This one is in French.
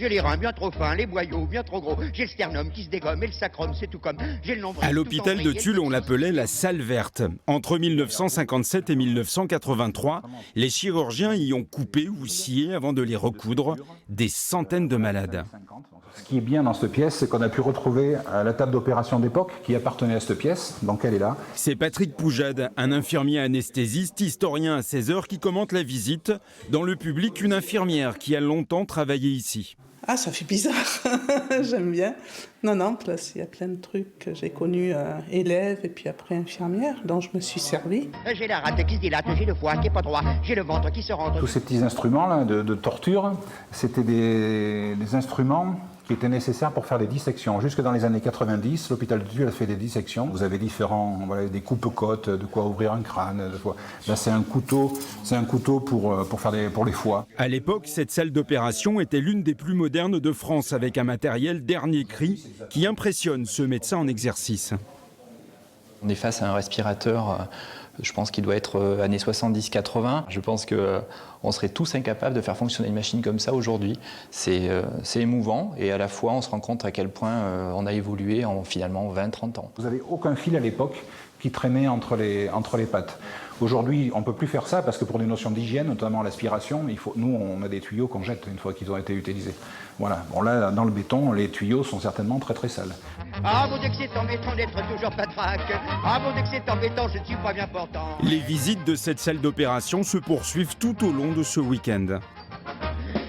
J'ai les reins bien trop fins, les boyaux bien trop gros. J'ai le sternum qui se dégomme et le sacrum, c'est tout comme. J'ai le nombril À tout l'hôpital de embrayé. Tulle, on l'appelait la salle verte. Entre 1957 et 1983, les chirurgiens y ont coupé ou scié avant de les recoudre des centaines de malades. Ce qui est bien dans cette pièce, c'est qu'on a pu retrouver la table d'opération d'époque qui appartenait à cette pièce, donc elle est là. C'est Patrick Poujade, un infirmier anesthésiste, historien à 16 heures, qui commente la visite. Dans le public, une infirmière qui a longtemps travaillé ici. Ah, ça fait bizarre. J'aime bien. Non, parce qu'il y a plein de trucs que j'ai connus, élèves et puis après infirmière, dont je me suis servie. J'ai la rate qui se dilate, j'ai le foie qui est pas droit, j'ai le ventre qui se rentre. Tous ces petits instruments là, de torture, c'était des instruments qui étaient nécessaires pour faire des dissections. Jusque dans les années 90, l'hôpital de Tulle a fait des dissections. Vous avez des coupes-côtes, de quoi ouvrir un crâne. Là, c'est un couteau pour les foies. À l'époque, cette salle d'opération était l'une des plus modernes de France, avec un matériel dernier cri qui impressionne ce médecin en exercice. On est face à un respirateur, je pense qu'il doit être années 70-80. Je pense qu'on serait tous incapables de faire fonctionner une machine comme ça aujourd'hui. C'est émouvant et à la fois on se rend compte à quel point on a évolué en finalement 20-30 ans. Vous n'avez aucun fil à l'époque qui traînait entre les pattes. Aujourd'hui, on ne peut plus faire ça parce que pour des notions d'hygiène, notamment l'aspiration, nous, on a des tuyaux qu'on jette une fois qu'ils ont été utilisés. Voilà. Bon, là, dans le béton, les tuyaux sont certainement très très sales. Ah mon Dieu que c'est embêtant d'être toujours patraque. Ah mon Dieu que c'est embêtant, je ne suis pas bien portant. Les visites de cette salle d'opération se poursuivent tout au long de ce week-end.